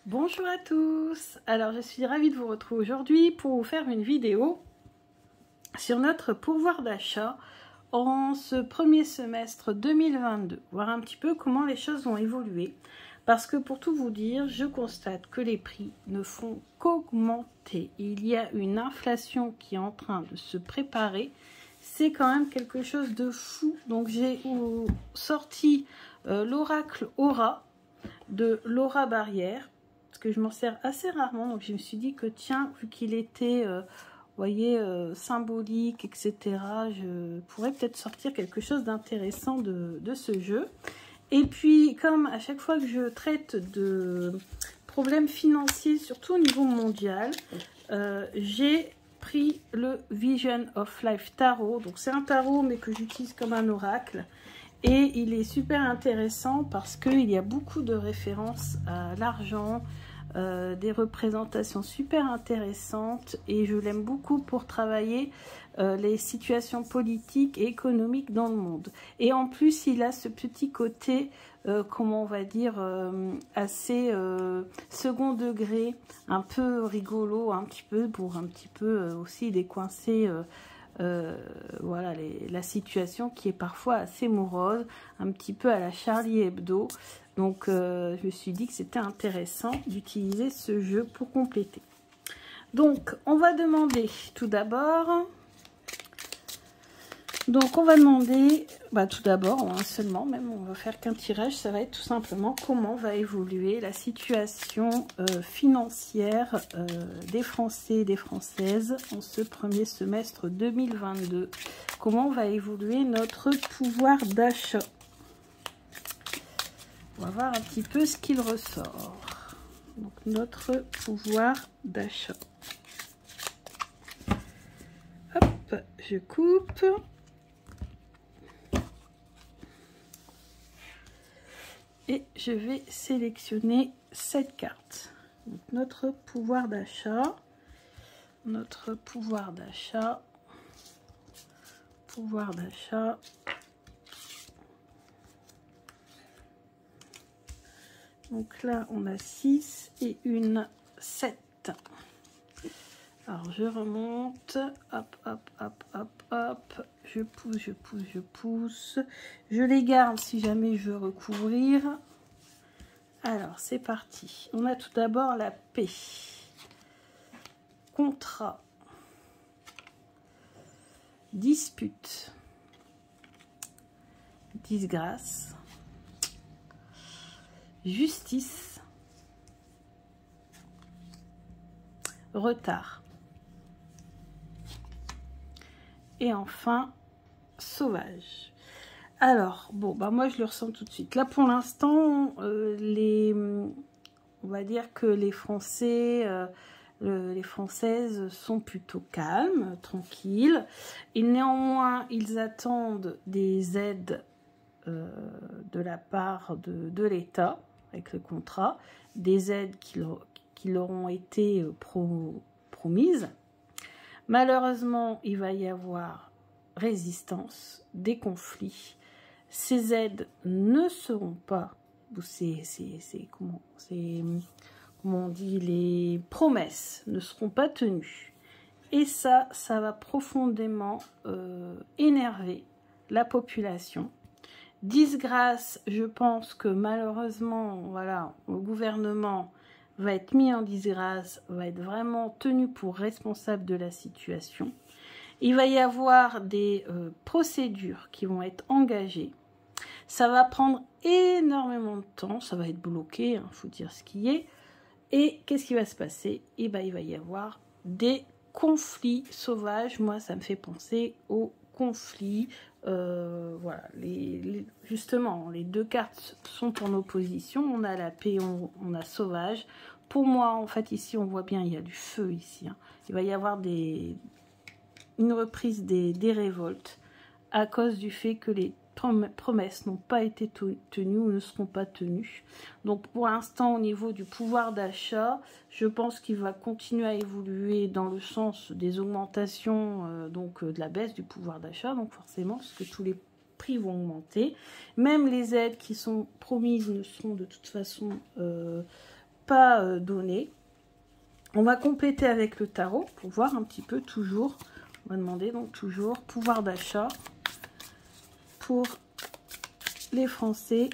Bonjour à tous, alors je suis ravie de vous retrouver aujourd'hui pour vous faire une vidéo sur notre pouvoir d'achat en ce premier semestre 2022, voir un petit peu comment les choses ont évolué, parce que pour tout vous dire, je constate que les prix ne font qu'augmenter. Il y a une inflation qui est en train de se préparer, c'est quand même quelque chose de fou. Donc j'ai sorti l'oracle Aura de Laura Barrière, parce que je m'en sers assez rarement, donc je me suis dit que tiens, vu qu'il était voyez, symbolique, etc., je pourrais peut-être sortir quelque chose d'intéressant de ce jeu. Et puis, comme à chaque fois que je traite de problèmes financiers, surtout au niveau mondial, j'ai pris le Vision of Life Tarot. Donc c'est un tarot, mais que j'utilise comme un oracle. Et il est super intéressant parce qu'il y a beaucoup de références à l'argent, des représentations super intéressantes, et je l'aime beaucoup pour travailler les situations politiques et économiques dans le monde. Et en plus, il a ce petit côté, comment on va dire, assez second degré, un peu rigolo, un petit peu, pour un petit peu aussi décoincer voilà, la situation qui est parfois assez morose, un petit peu à la Charlie Hebdo. Donc je me suis dit que c'était intéressant d'utiliser ce jeu pour compléter. Donc on va demander tout d'abord, tout d'abord, seulement, même on va faire qu'un tirage, ça va être tout simplement comment va évoluer la situation financière des Français et des Françaises en ce premier semestre 2022. Comment va évoluer notre pouvoir d'achat. On va voir un petit peu ce qu'il ressort. Donc notre pouvoir d'achat. Hop, je coupe. Et je vais sélectionner cette carte. Donc notre pouvoir d'achat. Notre pouvoir d'achat. Pouvoir d'achat. Donc là, on a 6 et une 7. Alors, je remonte. Hop, hop, hop, hop, hop. Je pousse, je pousse, je pousse. Je les garde si jamais je veux recouvrir. Alors, c'est parti. On a tout d'abord la paix. Contrat. Dispute. Disgrâce. Justice. Retard. Et enfin, sauvage. Alors, bon, bah moi je le ressens tout de suite. Là pour l'instant, on va dire que les Français, les Françaises sont plutôt calmes, tranquilles. Et néanmoins, ils attendent des aides de la part de l'État, avec le contrat, des aides qui leur ont été promises. Malheureusement, il va y avoir résistance, des conflits. Ces aides ne seront pas, comment on dit, les promesses ne seront pas tenues. Et ça va profondément énerver la population. Disgrâce, je pense que malheureusement, voilà, le gouvernement va être mis en disgrâce, va être vraiment tenu pour responsable de la situation. Il va y avoir des procédures qui vont être engagées. Ça va prendre énormément de temps, ça va être bloqué, faut dire ce qui est. Et qu'est-ce qui va se passer? Et ben, il va y avoir des conflits sauvages. Moi, ça me fait penser aux conflits. Voilà, justement, les deux cartes sont en opposition. On a la paix, on a sauvage. Pour moi, en fait, ici, on voit bien, il y a du feu ici. Il va y avoir une reprise des révoltes à cause du fait que les promesses n'ont pas été tenues ou ne seront pas tenues. Donc pour l'instant, au niveau du pouvoir d'achat, je pense qu'il va continuer à évoluer dans le sens des augmentations, de la baisse du pouvoir d'achat, donc forcément, parce que tous les prix vont augmenter. Même les aides qui sont promises ne seront de toute façon pas donné. On va compléter avec le tarot pour voir un petit peu toujours. On va demander donc toujours pouvoir d'achat pour les Français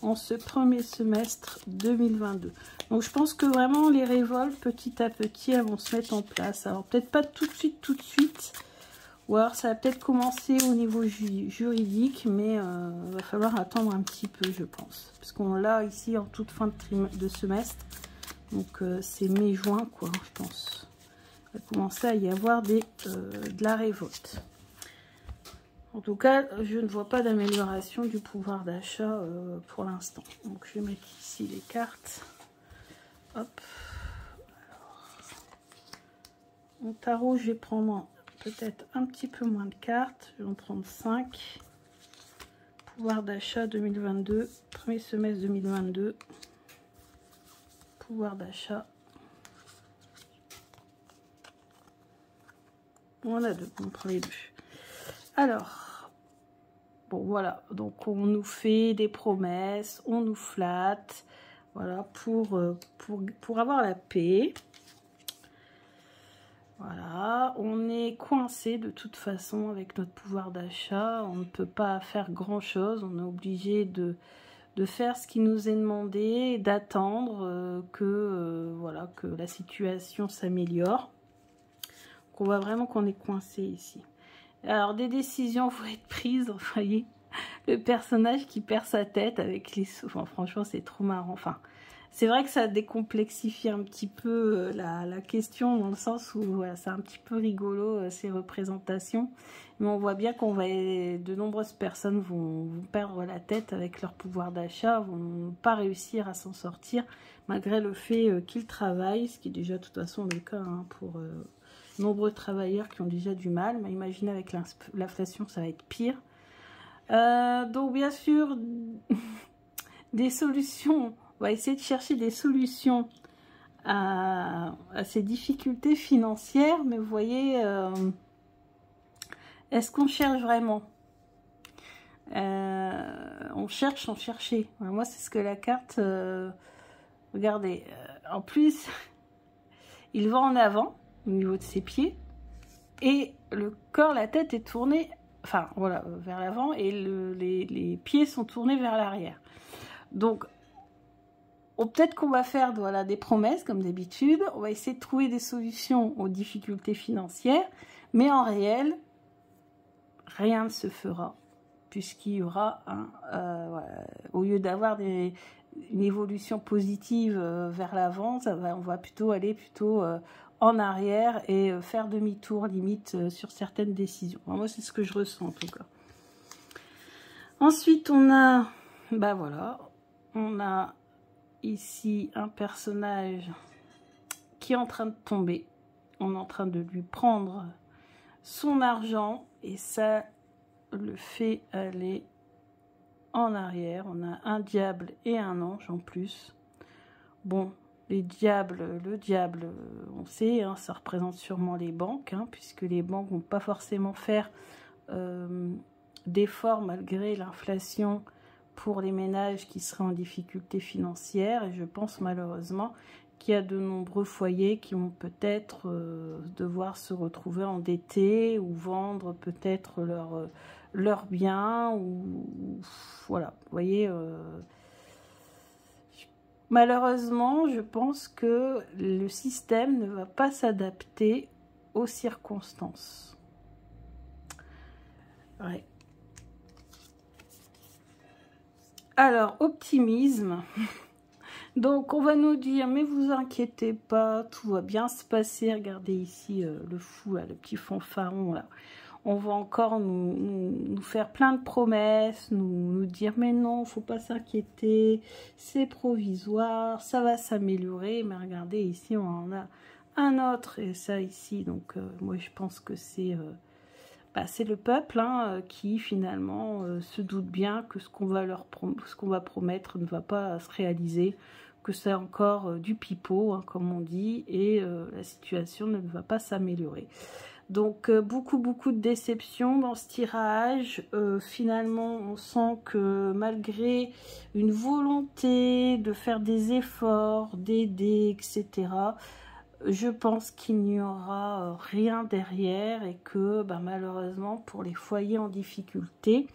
en ce premier semestre 2022. Donc je pense que vraiment les révoltes petit à petit elles vont se mettre en place. Alors peut-être pas tout de suite, ou alors ça va peut-être commencer au niveau juridique, mais il va falloir attendre un petit peu je pense. Parce qu'on l'a ici en toute fin de semestre, donc c'est mai-juin quoi je pense. Il va commencer à y avoir de la révolte. En tout cas, je ne vois pas d'amélioration du pouvoir d'achat pour l'instant. Donc, je vais mettre ici les cartes. Hop. Alors, mon tarot, je vais prendre peut-être un petit peu moins de cartes. Je vais en prendre 5. Pouvoir d'achat 2022. Premier semestre 2022. Pouvoir d'achat. On a deux. On prend les deux. Alors, bon voilà, donc on nous fait des promesses, on nous flatte, voilà, pour avoir la paix. Voilà, on est coincé de toute façon avec notre pouvoir d'achat, on ne peut pas faire grand chose, on est obligé de faire ce qui nous est demandé, d'attendre voilà, que la situation s'améliore. Donc on voit vraiment qu'on est coincé ici. Alors, des décisions vont être prises, vous voyez, le personnage qui perd sa tête avec les sous. Enfin, franchement, c'est trop marrant. Enfin, c'est vrai que ça décomplexifie un petit peu la question, dans le sens où voilà, c'est un petit peu rigolo, ces représentations. Mais on voit bien de nombreuses personnes vont perdre la tête avec leur pouvoir d'achat, vont pas réussir à s'en sortir, malgré le fait qu'ils travaillent, ce qui est déjà de toute façon le cas hein, pour... nombreux travailleurs qui ont déjà du mal, mais imaginez avec l'inflation, ça va être pire. Donc bien sûr, des solutions, on va essayer de chercher des solutions à ces difficultés financières, mais vous voyez, est-ce qu'on cherche vraiment? On cherche sans chercher. Moi, c'est ce que la carte, regardez, en plus, il va en avant, au niveau de ses pieds, et le corps, la tête est tournée, enfin voilà, vers l'avant, et les pieds sont tournés vers l'arrière. Donc peut-être qu'on va faire voilà, des promesses comme d'habitude, on va essayer de trouver des solutions aux difficultés financières, mais en réel rien ne se fera, puisqu'il y aura voilà, au lieu d'avoir une évolution positive vers l'avant, on va plutôt aller en arrière et faire demi-tour limite sur certaines décisions. Alors moi, c'est ce que je ressens en tout cas. Ensuite, on a, bah voilà, on a ici un personnage qui est en train de tomber. On est en train de lui prendre son argent et ça le fait aller en arrière. On a un diable et un ange en plus. Bon, le diable, on sait, hein, ça représente sûrement les banques, hein, puisque les banques vont pas forcément faire d'efforts malgré l'inflation pour les ménages qui seraient en difficulté financière. Et je pense malheureusement qu'il y a de nombreux foyers qui vont peut-être devoir se retrouver endettés ou vendre peut-être leurs biens. Ou voilà, vous voyez... malheureusement, je pense que le système ne va pas s'adapter aux circonstances. Ouais. Alors, optimisme. Donc, on va nous dire, mais vous inquiétez pas, tout va bien se passer. Regardez ici le fou, là, le petit fanfaron, là. On va encore nous faire plein de promesses, nous dire mais non, faut pas s'inquiéter, c'est provisoire, ça va s'améliorer. Mais regardez ici, on en a un autre et ça ici. Donc moi je pense que c'est le peuple hein, qui finalement se doute bien que ce qu'on va promettre ne va pas se réaliser, que c'est encore du pipeau, hein, comme on dit, et la situation ne va pas s'améliorer. Donc beaucoup de déceptions dans ce tirage. Finalement on sent que malgré une volonté de faire des efforts, d'aider, etc., je pense qu'il n'y aura rien derrière et que malheureusement pour les foyers en difficulté,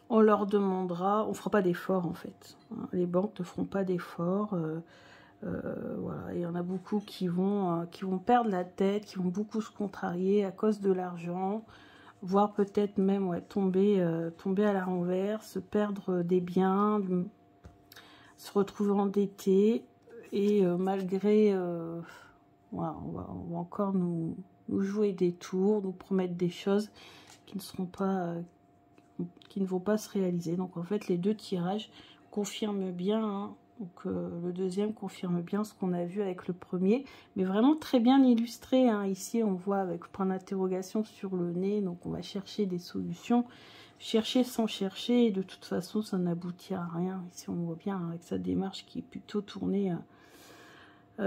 on leur demandera, on fera pas d'efforts en fait. Les banques ne feront pas d'efforts. Voilà, il y en a beaucoup qui vont perdre la tête, qui vont beaucoup se contrarier à cause de l'argent, voire peut-être même tomber à la renverse, perdre des biens, se retrouver endettés. Et malgré, voilà, on va encore nous jouer des tours, nous promettre des choses qui ne seront pas, qui ne vont pas se réaliser. Donc en fait, les deux tirages confirment bien, hein. Donc le deuxième confirme bien ce qu'on a vu avec le premier, mais vraiment très bien illustré, hein. Ici on voit avec point d'interrogation sur le nez, donc on va chercher des solutions, chercher sans chercher, et de toute façon ça n'aboutit à rien. Ici on voit bien avec sa démarche qui est plutôt tournée, qui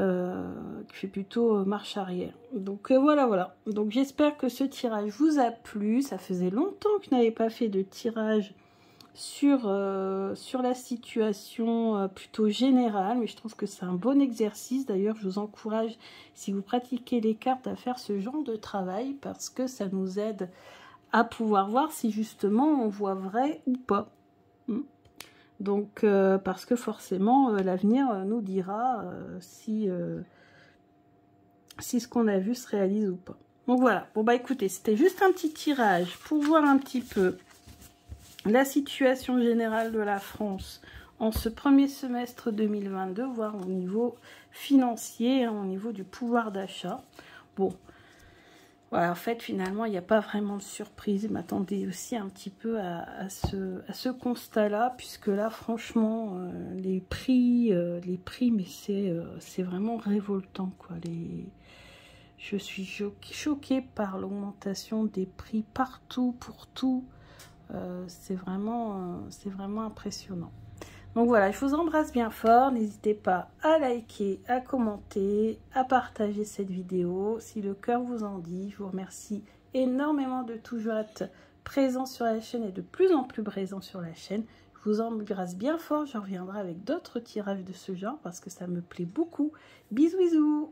fait plutôt marche arrière. Donc voilà. Donc j'espère que ce tirage vous a plu. Ça faisait longtemps que je n'avais pas fait de tirage sur la situation plutôt générale, mais je trouve que c'est un bon exercice. D'ailleurs je vous encourage, si vous pratiquez les cartes, à faire ce genre de travail, parce que ça nous aide à pouvoir voir si justement on voit vrai ou pas. Donc parce que forcément l'avenir nous dira si ce qu'on a vu se réalise ou pas. Donc voilà, bon écoutez, c'était juste un petit tirage pour voir un petit peu la situation générale de la France en ce premier semestre 2022, voire au niveau financier, hein, au niveau du pouvoir d'achat. Bon, voilà, en fait, finalement, il n'y a pas vraiment de surprise. Je m'attendais aussi un petit peu à ce constat-là, puisque là, franchement, les prix, mais c'est vraiment révoltant, quoi. Je suis choquée par l'augmentation des prix partout, pour tout. C'est vraiment impressionnant. Donc voilà, je vous embrasse bien fort. N'hésitez pas à liker, à commenter, à partager cette vidéo si le cœur vous en dit. Je vous remercie énormément de toujours être présent sur la chaîne et de plus en plus présent sur la chaîne. Je vous embrasse bien fort. Je reviendrai avec d'autres tirages de ce genre parce que ça me plaît beaucoup. Bisous, bisous!